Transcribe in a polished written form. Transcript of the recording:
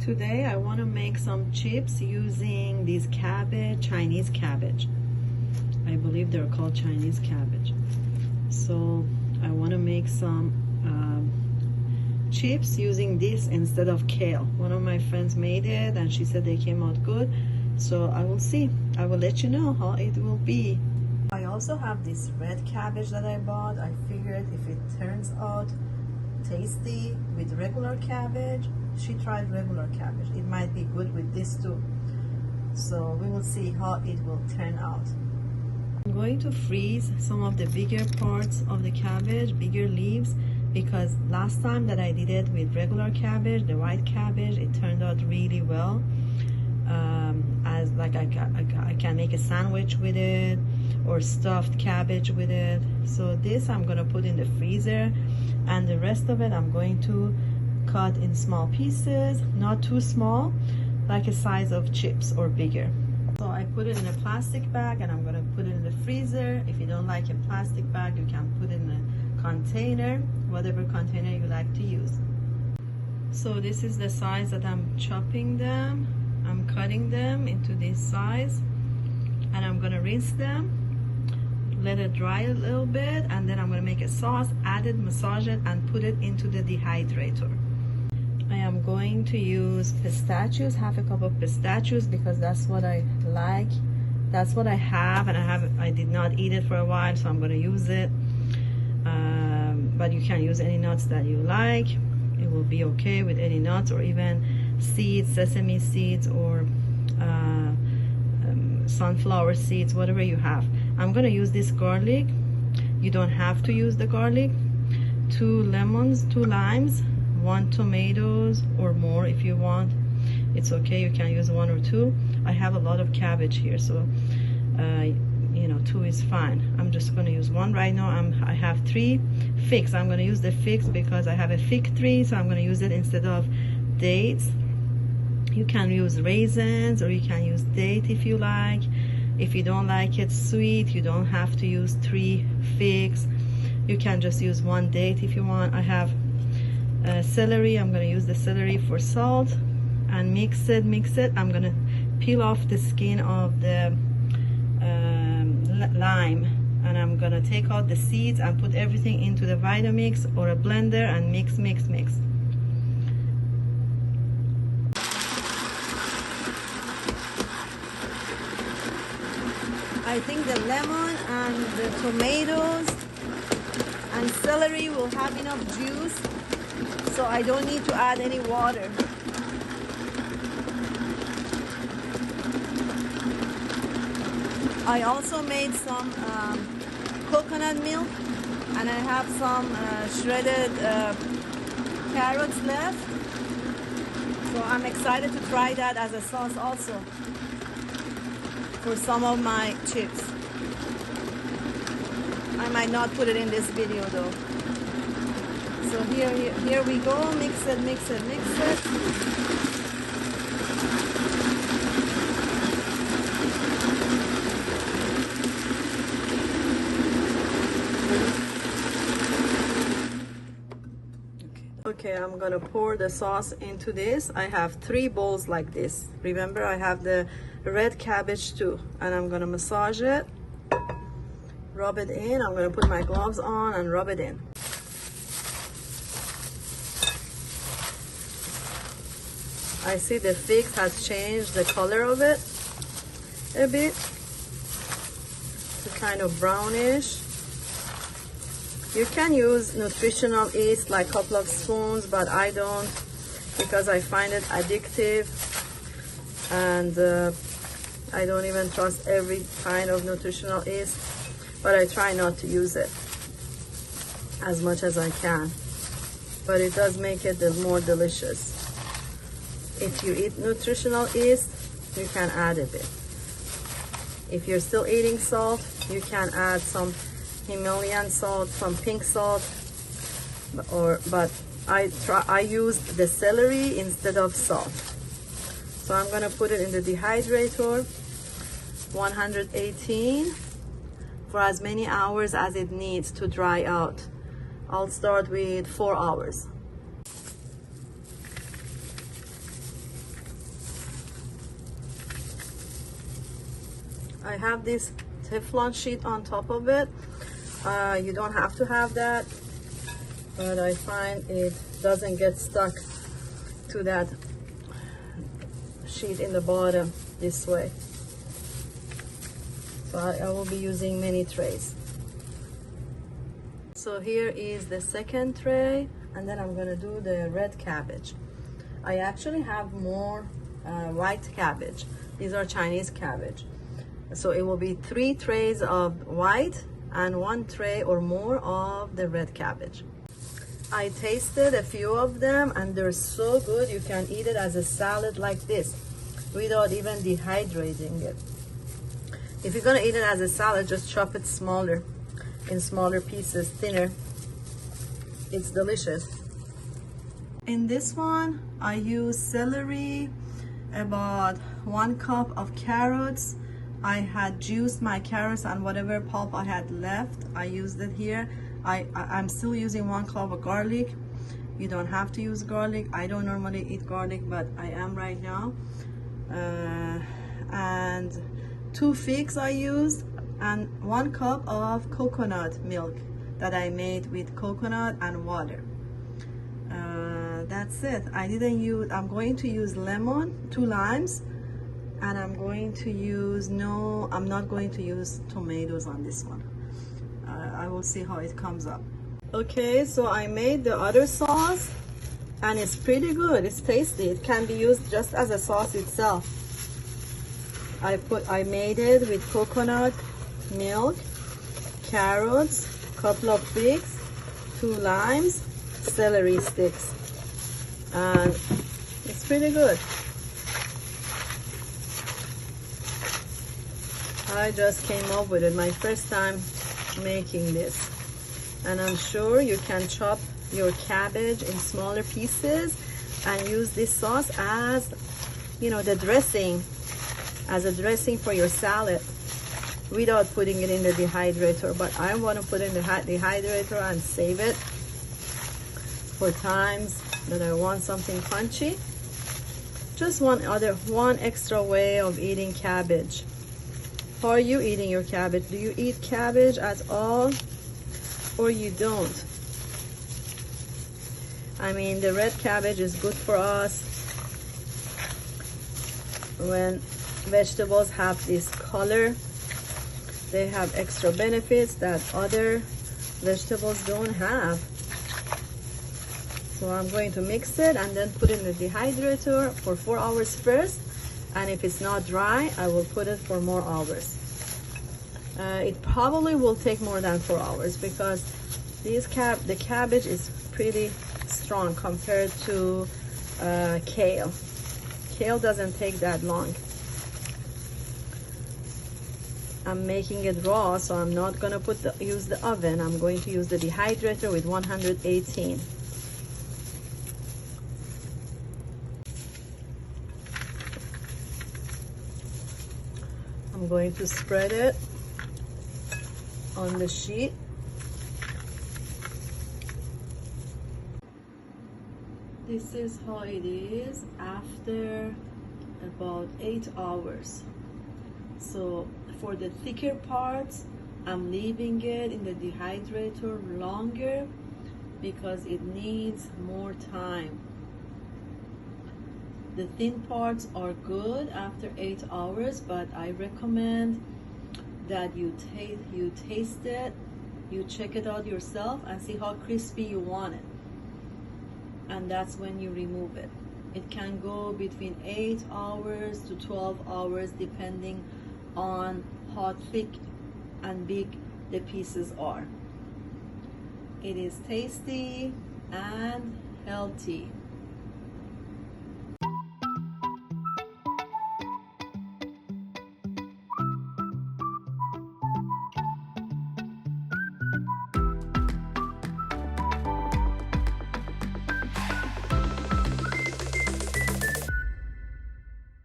Today I want to make some chips using these cabbage, Chinese cabbage. I believe they're called Chinese cabbage. So I want to make some chips using this instead of kale. One of my friends made it and she said they came out good. So I will see. I will let you know how it will be. I also have this red cabbage that I bought. I figured if it turns out tasty with regular cabbage, she tried regular cabbage, it might be good with this too. So we will see how it will turn out. I'm going to freeze some of the bigger parts of the cabbage, bigger leaves, because last time that I did it with regular cabbage, the white cabbage, it turned out really well. As like I can make a sandwich with it or stuffed cabbage with it. So this I'm gonna put in the freezer, and the rest of it I'm going to cut in small pieces, not too small, like a size of chips or bigger. So I put it in a plastic bag and I'm gonna put it in the freezer. If you don't like a plastic bag, you can put it in a container, whatever container you like to use. So this is the size that I'm chopping them. I'm cutting them into this size and I'm gonna rinse them, let it dry a little bit, and then I'm gonna make a sauce, add it, massage it, and put it into the dehydrator. I am going to use pistachios, half a cup of pistachios, because that's what I like. That's what I have, and I did not eat it for a while, so I'm gonna use it. But you can use any nuts that you like. It will be okay with any nuts, or even seeds, sesame seeds, or sunflower seeds, whatever you have. I'm gonna use this garlic. You don't have to use the garlic. 2 lemons, 2 limes, 1 tomatoes or more if you want. It's okay, you can use 1 or 2. I have a lot of cabbage here, so you know, 2 is fine. I'm just gonna use 1 right now. I have 3 figs. I'm gonna use the figs because I have a fig tree, so I'm gonna use it instead of dates. You can use raisins or you can use date if you like. If you don't like it sweet, you don't have to use 3 figs. You can just use 1 date if you want. I have celery. I'm gonna use the celery for salt and mix it. I'm gonna peel off the skin of the lime, and I'm gonna take out the seeds and put everything into the Vitamix or a blender and mix. I think the lemon and the tomatoes and celery will have enough juice, so I don't need to add any water. I also made some coconut milk, and I have some shredded carrots left, so I'm excited to try that as a sauce also for some of my chips. I might not put it in this video though. So here we go. Mix it. Okay, I'm gonna pour the sauce into this. I have 3 bowls like this. Remember, I have the red cabbage too, and I'm gonna massage it, rub it in. I'm gonna put my gloves on and rub it in. I see the fig has changed the color of it a bit to kind of brownish. You can use nutritional yeast, like a couple of spoons, but I don't, because I find it addictive, and I don't even trust every kind of nutritional yeast, but I try not to use it as much as I can. But it does make it more delicious. If you eat nutritional yeast, you can add a bit. If you're still eating salt, you can add some Himalayan salt, some pink salt, but I used the celery instead of salt. So I'm gonna put it in the dehydrator, 118, for as many hours as it needs to dry out. I'll start with 4 hours. I have this Teflon sheet on top of it. You don't have to have that, but I find it doesn't get stuck to that sheet in the bottom this way. So I will be using mini trays. So here is the second tray, and then I'm gonna do the red cabbage. I actually have more white cabbage. These are Chinese cabbage. So it will be 3 trays of white and 1 tray or more of the red cabbage. I tasted a few of them and they're so good. You can eat it as a salad like this without even dehydrating it. If you're gonna eat it as a salad, just chop it smaller, in smaller pieces, thinner. It's delicious. In this one, I use celery, about 1 cup of carrots. I had juiced my carrots and whatever pulp I had left, I used it here. I'm still using 1 clove of garlic. You don't have to use garlic. I don't normally eat garlic, but I am right now. And 2 figs I used, and 1 cup of coconut milk that I made with coconut and water. That's it. I'm going to use lemon, 2 limes, and I'm not going to use tomatoes on this one. I will see how it comes up. Okay, so I made the other sauce and it's pretty good. It's tasty. It can be used just as a sauce itself. I made it with coconut milk, carrots, couple of figs, 2 limes, celery sticks, and it's pretty good. I just came up with it, my first time making this, and I'm sure you can chop your cabbage in smaller pieces and use this sauce as, you know, the dressing, as a dressing for your salad without putting it in the dehydrator. But I want to put it in the dehydrator and save it for times that I want something crunchy. Just one extra way of eating cabbage. How are you eating your cabbage? Do you eat cabbage at all, or you don't? I mean, the red cabbage is good for us. When vegetables have this color, they have extra benefits that other vegetables don't have. So I'm going to mix it and then put it in the dehydrator for 4 hours first. And if it's not dry, I will put it for more hours. It probably will take more than 4 hours because the cabbage is pretty strong compared to kale. Kale doesn't take that long. I'm making it raw, so I'm not gonna use the oven. I'm going to use the dehydrator with 118. I'm going to spread it on the sheet. This is how it is after about 8 hours. So for the thicker parts, I'm leaving it in the dehydrator longer because it needs more time. The thin parts are good after 8 hours, but I recommend that you taste it, you check it out yourself and see how crispy you want it. And that's when you remove it. It can go between 8 hours to 12 hours depending on how thick and big the pieces are. It is tasty and healthy.